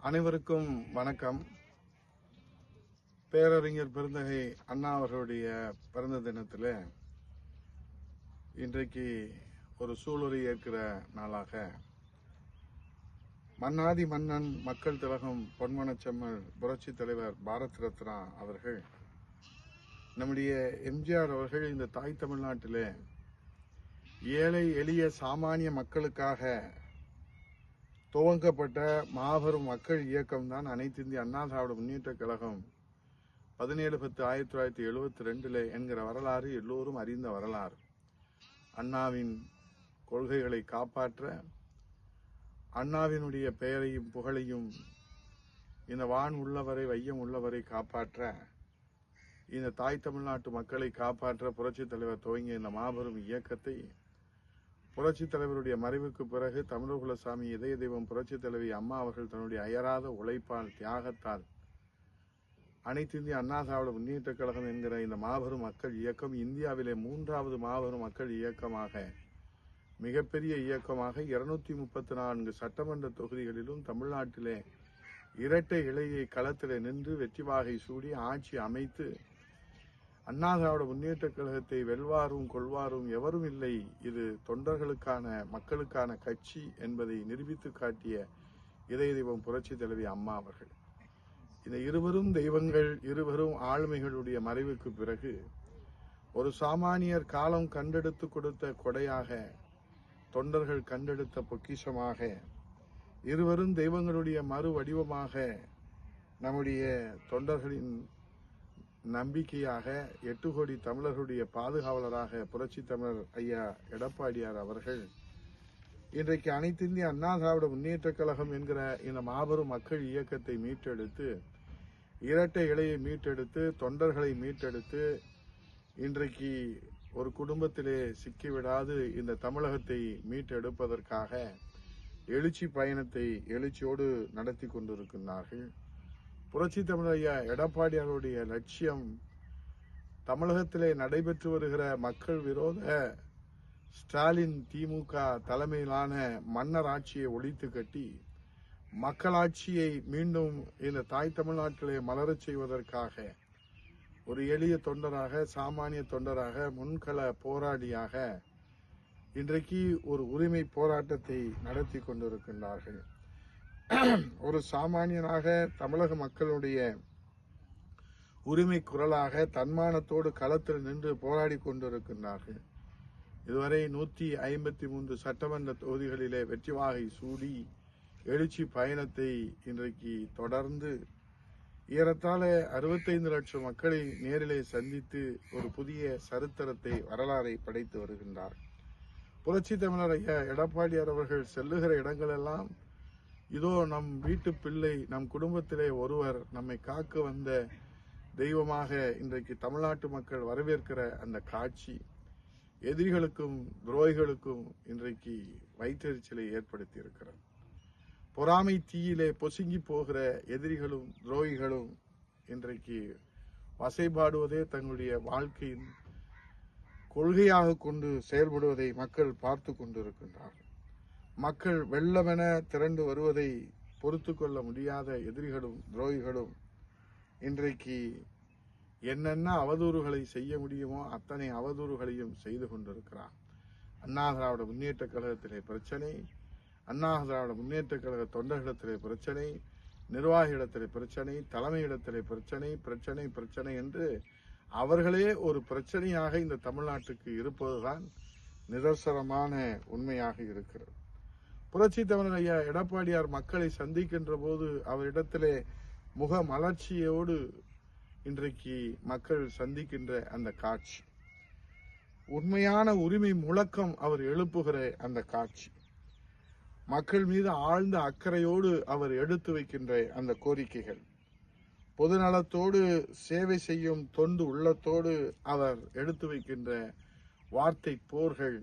அனைவருக்கும் வணக்கம். பேரறிஞர் பெருந்தகை அண்ணா அவர்களுடைய பிறந்த தினத்தில் இன்றைக்கு ஒரு சூளுரை ஏற்கிற நாளாக மன்னாதி மன்னன் மக்கள் திலகம் பொன்மனச்செம்மல் புரட்சி தலைவர் பாரத் ரத்னா அவர்கள், நம்முடைய எம்ஜிஆர் அவர்கள் இந்த தாய் தமிழ்நாட்டில் ஏழை எளிய சாமானிய மக்களுக்காக துவங்கப்பட்ட மாபெரும் மக்கள் இயக்கம்தான் அனைத்து இந்திய அண்ணா திராவிட முன்னேற்ற கழகம் 17/10/1972 என்கிற வரலாறு எல்லோரும் அறிந்த வரலாறு. அண்ணாவின் கொள்கைகளை காப்பாற்ற, அண்ணாவினுடைய பெயரையும் புகழையும் இந்த வான் உள்ளவரை வையம் உள்ளவரை காப்பாற்ற, இந்த தாய் தமிழ்நாட்டு மக்களை காப்பாற்ற புரட்சி தலைவர் துவங்கிய இந்த மாபெரும் இயக்கத்தை புரட்சி தலைவருடைய மறைவுக்கு பிறகு தமிழகுலசாமி இதய தெய்வம் புரட்சி தலைவி அம்மா அவர்கள் தன்னுடைய அயராத உழைப்பால், தியாகத்தால் அனைத்து இந்திய அண்ணா திராவிட முன்னேற்ற கழகம் என்கிற இந்த மாபெரும் மக்கள் இயக்கம் இந்தியாவிலே 3வது மாபெரும் மக்கள் இயக்கமாக, மிகப்பெரிய இயக்கமாக 234 சட்டமன்ற தொகுதிகளிலும் தமிழ்நாட்டிலே இரட்டை இலையை களத்திலே நின்று வெற்றி வாகை சூடி ஆட்சி அமைத்து அண்ணா திராவிட முன்னேற்ற கழகத்தை வெல்வாரும் கொள்வாரும் எவரும் இல்லை, இது தொண்டர்களுக்கான மக்களுக்கான கட்சி என்பதை நிரூபித்து காட்டிய இதய தெய்வம் புரட்சி தலைவி அம்மா அவர்கள். இந்த இருவரும் தெய்வங்கள், இருவரும் ஆளுமைகளுடைய மறைவுக்கு பிறகு ஒரு சாமானியர் காலம் கண்டெடுத்து கொடுத்த கொடையாக, தொண்டர்கள் கண்டெடுத்த பொக்கிஷமாக, இருவரும் தெய்வங்களுடைய மறு வடிவமாக, நம்முடைய தொண்டர்களின் நம்பிக்கையாக, 8 கோடி தமிழர்களுடைய பாதுகாவலராக புரட்சி தமிழர் ஐயா எடப்பாடியார் அவர்கள் இன்றைக்கு அனைத்து இந்திய அண்ணா திராவிட முன்னேற்ற கழகம் என்கிற இந்த மாபெரும் மக்கள் இயக்கத்தை மீட்டெடுத்து, இரட்டை இலையை மீட்டெடுத்து, தொண்டர்களை மீட்டெடுத்து, இன்றைக்கு ஒரு குடும்பத்திலே சிக்கிவிடாது இந்த தமிழகத்தை மீட்டெடுப்பதற்காக எழுச்சி பயணத்தை எழுச்சியோடு நடத்தி கொண்டிருக்கிறார்கள். புரட்சி தமிழர் ஐயா எடப்பாடியாருடைய லட்சியம் தமிழகத்திலே நடைபெற்று வருகிற மக்கள் விரோத ஸ்டாலின் திமுக தலைமையிலான மன்னர் ஆட்சியை ஒழித்து கட்டி மக்களாட்சியை மீண்டும் இந்த தாய் தமிழ்நாட்டிலே மலரச் செய்வதற்காக ஒரு எளிய தொண்டராக, சாமானிய தொண்டராக, முன்கள போராடியாக இன்றைக்கு ஒரு உரிமை போராட்டத்தை நடத்தி கொண்டிருக்கின்றார்கள். ஒரு சாமானியனாக தமிழக மக்களுடைய உரிமை குரலாக தன்மானத்தோடு களத்தில் நின்று போராடி கொண்டிருக்கின்றார்கள். இதுவரை 153 சட்டமன்ற தொகுதிகளிலே வெற்றி வாகை சூடி எழுச்சி பயணத்தை இன்றைக்கு தொடர்ந்து ஏறத்தாழ 65 லட்சம் மக்களை நேரிலே சந்தித்து ஒரு புதிய சரித்திரத்தை, வரலாறை படைத்து வருகின்றார். புரட்சி தமிழர் ஐயா எடப்பாடியார் அவர்கள் செல்லுகிற இடங்களெல்லாம் இதோ நம் வீட்டு பிள்ளை, நம் குடும்பத்திலே ஒருவர், நம்மை காக்க வந்த தெய்வமாக இன்றைக்கு தமிழ்நாட்டு மக்கள் வரவேற்கிற அந்த காட்சி எதிரிகளுக்கும் துரோகிகளுக்கும் இன்றைக்கு வயிற்றெரிச்சலை ஏற்படுத்தி இருக்கிறது. பொறாமை தீயிலே பொசுங்கி போகிற எதிரிகளும் துரோகிகளும் இன்றைக்கு வசைபாடுவதே தங்களுடைய வாழ்க்கையின் கொள்கையாக கொண்டு செயல்படுவதை மக்கள் பார்த்து கொண்டிருக்கின்றார்கள். மக்கள் வெள்ளமென திரண்டு வருவதை பொறுத்து கொள்ள முடியாத எதிரிகளும் துரோகிகளும் இன்றைக்கு என்னென்ன அவதூறுகளை செய்ய முடியுமோ அத்தனை அவதூறுகளையும் செய்து கொண்டிருக்கிறார். அண்ணா திராவிட முன்னேற்ற கழகத்திலே பிரச்சனை, அண்ணா திராவிட முன்னேற்ற கழக தொண்டர்களிடத்திலே பிரச்சனை, நிர்வாகியிடத்திலே பிரச்சனை, தலைமையிடத்திலே பிரச்சனை, பிரச்சனை பிரச்சனை என்று அவர்களே ஒரு பிரச்சனையாக இந்த தமிழ்நாட்டுக்கு இருப்பதுதான் நிதர்சனமான உண்மையாக இருக்கிறது. புரட்சி தமிழர் ஐயா எடப்பாடியார் மக்களை சந்திக்கின்ற போது அவரிடத்திலே முக மலர்ச்சியோடு இன்றைக்கு மக்கள் சந்திக்கின்ற அந்த காட்சி, உண்மையான உரிமை முழக்கம் அவர் எழுப்புகிற அந்த காட்சி, மக்கள் மீது ஆழ்ந்த அக்கறையோடு அவர் எடுத்து வைக்கின்ற அந்த கோரிக்கைகள், பொதுநலத்தோடு சேவை செய்யும் தொண்டு உள்ளத்தோடு அவர் எடுத்து வைக்கின்ற வார்த்தை போர்கள்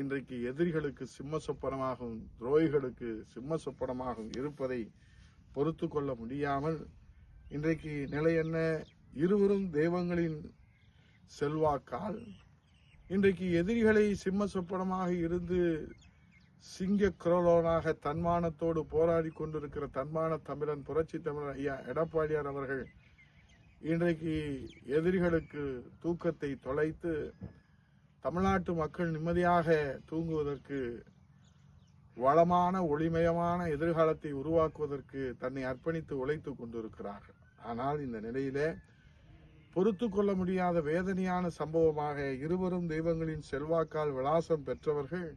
இன்றைக்கு எதிரிகளுக்கு சிம்ம சொப்பனமாகவும் துரோகிகளுக்கு சிம்ம சொப்பனமாகவும் இருப்பதை பொறுத்து கொள்ள முடியாமல் இன்றைக்கு நிலை என்ன, இருவரும் தெய்வங்களின் செல்வாக்கால் இன்றைக்கு எதிரிகளை சிம்ம சொப்பனமாக இருந்து சிங்க குரலோனாக தன்மானத்தோடு போராடி கொண்டிருக்கிற தன்மான தமிழன் புரட்சி தமிழன் ஐயா எடப்பாடியார் அவர்கள் இன்றைக்கு எதிரிகளுக்கு தூக்கத்தை தொலைத்து தமிழ்நாட்டு மக்கள் நிம்மதியாக தூங்குவதற்கு வளமான ஒளிமயமான எதிர்காலத்தை உருவாக்குவதற்கு தன்னை அர்ப்பணித்து உழைத்துக் கொண்டிருக்கிறார்கள். ஆனால் இந்த நிலையிலே பொறுத்து கொள்ள முடியாத வேதனையான சம்பவமாக இருவரும் தெய்வங்களின் செல்வாக்கால் விலாசம் பெற்றவர்கள்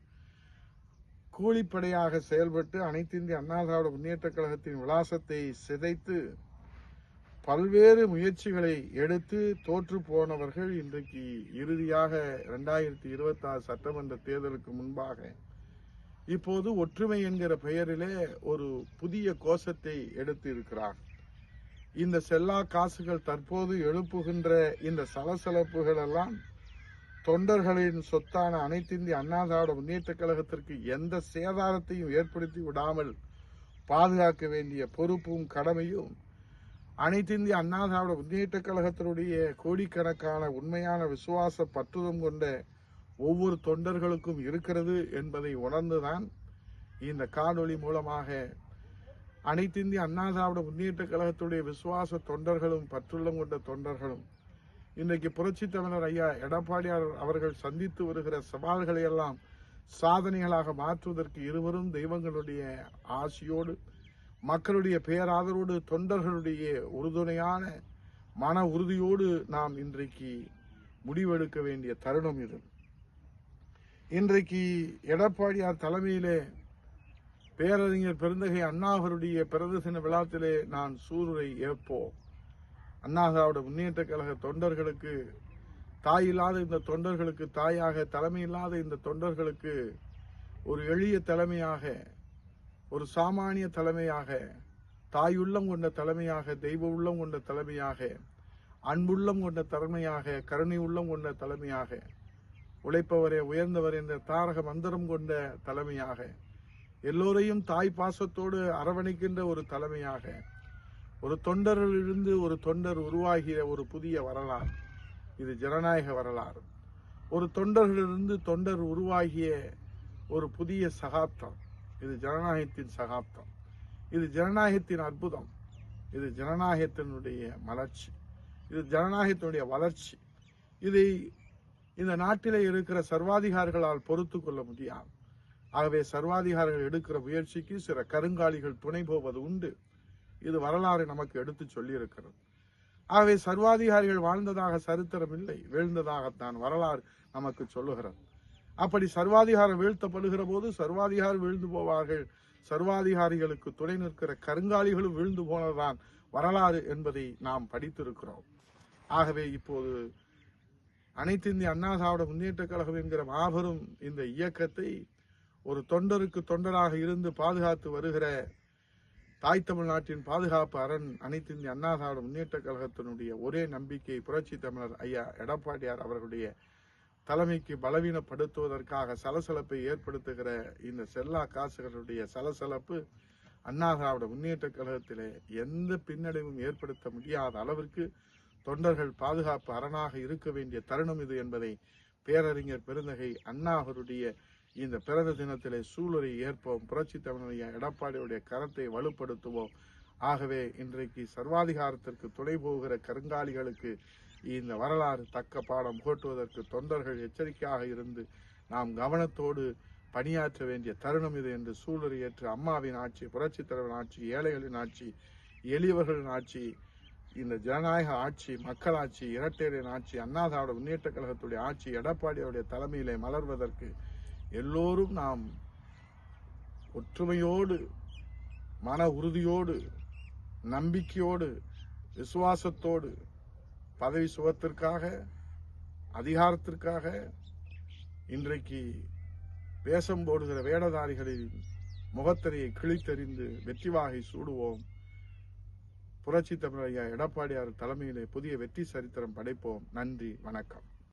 கூலிப்படையாக செயல்பட்டு அனைத்து இந்திய அண்ணா திராவிட முன்னேற்ற கழகத்தின் விலாசத்தை சிதைத்து பல்வேறு முயற்சிகளை எடுத்து தோற்று போனவர்கள் இன்றைக்கு இறுதியாக 2026 சட்டமன்ற தேர்தலுக்கு முன்பாக இப்போது ஒற்றுமை என்கிற பெயரிலே ஒரு புதிய கோஷத்தை எடுத்து இருக்கிறார். இந்த செல்லா காசுகள் தற்போது எழுப்புகின்ற இந்த சலசலப்புகள் எல்லாம் தொண்டர்களின் சொத்தான அனைத்து இந்திய அண்ணா திராவிட முன்னேற்ற கழகத்திற்கு எந்த சேதாரத்தையும் ஏற்படுத்தி விடாமல் பாதுகாக்க வேண்டிய பொறுப்பும் கடமையும் அனைத்து இந்திய அண்ணா திராவிட முன்னேற்ற கழகத்தினுடைய கோடிக்கணக்கான உண்மையான விசுவாச பற்றுதம் கொண்ட ஒவ்வொரு தொண்டர்களுக்கும் இருக்கிறது என்பதை உணர்ந்துதான் இந்த காணொளி மூலமாக அனைத்து இந்திய அண்ணா திராவிட முன்னேற்ற கழகத்துடைய விசுவாச தொண்டர்களும் பற்றுள்ளம் கொண்ட தொண்டர்களும் இன்றைக்கு புரட்சி தமிழர் ஐயா எடப்பாடியார் அவர்கள் சந்தித்து வருகிற சவால்களை எல்லாம் சாதனைகளாக மாற்றுவதற்கு இருவரும் தெய்வங்களுடைய ஆசியோடு மக்களுடைய பேராதரோடு தொண்டர்களுடைய உறுதுணையான மன உறுதியோடு நாம் இன்றைக்கு முடிவெடுக்க வேண்டிய தருணம் இது. இன்றைக்கு எடப்பாடியார் தலைமையிலே பேரறிஞர் பெருந்தகை அண்ணா அவருடைய பிறந்த தின விழாத்திலே நான் சூளுரை ஏற்போம். அண்ணா திராவிட முன்னேற்ற கழக தொண்டர்களுக்கு தாய் இல்லாத இந்த தொண்டர்களுக்கு தாயாக, தலைமை இல்லாத இந்த தொண்டர்களுக்கு ஒரு எளிய தலைமையாக, ஒரு சாமானிய தலைமையாக, தாயுள்ளம் கொண்ட தலைமையாக, தெய்வ உள்ளம் கொண்ட தலைமையாக, அன்புள்ளம் கொண்ட தலைமையாக, கருணை உள்ளம் கொண்ட தலைமையாக, உழைப்பவரே உயர்ந்தவர் என்ற தாரக மந்திரம் கொண்ட தலைமையாக, எல்லோரையும் தாய் பாசத்தோடு அரவணைக்கின்ற ஒரு தலைமையாக, ஒரு தொண்டரிலிருந்து ஒரு தொண்டர் உருவாகிய ஒரு புதிய வரலாறு. இது ஜனநாயக வரலாறு. ஒரு தொண்டர்களிலிருந்து தொண்டர் உருவாகிய ஒரு புதிய சகாப்தம். இது ஜனநாயகத்தின் சகாப்தம். இது ஜனநாயகத்தின் அற்புதம். இது ஜனநாயகத்தினுடைய மலர்ச்சி. இது ஜனநாயகத்தினுடைய வளர்ச்சி. இதை இந்த நாட்டிலே இருக்கிற சர்வாதிகாரிகளால் பொறுத்து கொள்ள முடியாது. ஆகவே சர்வாதிகாரிகள் எடுக்கிற முயற்சிக்கு சில கருங்காலிகள் துணை போவது உண்டு. இது வரலாறு நமக்கு எடுத்து சொல்லி இருக்கிறது. ஆகவே சர்வாதிகாரிகள் வாழ்ந்ததாக சரித்திரம் இல்லை, வீழ்ந்ததாகத்தான் வரலாறு நமக்கு சொல்லுகிறது. அப்படி சர்வாதிகாரம் வீழ்த்தப்படுகிற போது சர்வாதிகாரி வீழ்ந்து போவார்கள், சர்வாதிகாரிகளுக்கு துணை நிற்கிற கருங்காலிகளும் வீழ்ந்து போனதுதான் வரலாறு என்பதை நாம் படித்திருக்கிறோம். ஆகவே இப்போது அனைத்து இந்திய அண்ணா திராவிட முன்னேற்ற கழகம் என்கிற மாபெரும் இந்த இயக்கத்தை ஒரு தொண்டருக்கு தொண்டராக இருந்து பாதுகாத்து வருகிற தாய் தமிழ்நாட்டின் பாதுகாப்பு அரண் அனைத்து இந்திய அண்ணா திராவிட முன்னேற்ற கழகத்தினுடைய ஒரே நம்பிக்கை புரட்சி தமிழர் ஐயா எடப்பாடியார் அவர்களுடைய தலைமைக்கு பலவீனப்படுத்துவதற்காக சலசலப்பை ஏற்படுத்துகிற இந்த செல்லா காசுகளுடைய சலசலப்பு அண்ணா திராவிட முன்னேற்ற கழகத்திலே எந்த பின்னடைவும் ஏற்படுத்த முடியாத அளவிற்கு தொண்டர்கள் பாதுகாப்பு அரணாக இருக்க வேண்டிய தருணம் இது என்பதை பேரறிஞர் பெருந்தகை அண்ணா அவருடைய இந்த பிறந்த தினத்திலே சூளுரை ஏற்போம். புரட்சி தமிழர் எடப்பாடியுடைய கரத்தை வலுப்படுத்துவோம். ஆகவே இன்றைக்கு சர்வாதிகாரத்திற்கு துணை போகிற கருங்காலிகளுக்கு இந்த வரலாறு தக்க பாடம் புகட்டுவதற்கு தொண்டர்கள் எச்சரிக்கையாக இருந்து நாம் கவனத்தோடு பணியாற்ற வேண்டிய தருணம் இது என்று சூளுரை ஏற்று அம்மாவின் ஆட்சி, புரட்சி தலைவர் ஆட்சி, ஏழைகளின் ஆட்சி, எளியவர்களின் ஆட்சி, இந்த ஜனநாயக ஆட்சி, மக்களாட்சி, இரட்டையரின் ஆட்சி, அண்ணா திராவிட முன்னேற்ற கழகத்துடைய ஆட்சி எடப்பாடியுடைய தலைமையிலே மலர்வதற்கு எல்லோரும் நாம் ஒற்றுமையோடு, மன உறுதியோடு, நம்பிக்கையோடு, விசுவாசத்தோடு பதவி சுகத்திற்காக, அதிகாரத்திற்காக இன்றைக்கு வேஷம் போடுகிற வேடதாரிகளின் முகத்திரையை கிழித்தெறிந்து வெற்றி வாகை சூடுவோம். புரட்சி தமிழர் ஐயா எடப்பாடியார் தலைமையிலே புதிய வெற்றி சரித்திரம் படைப்போம். நன்றி, வணக்கம்.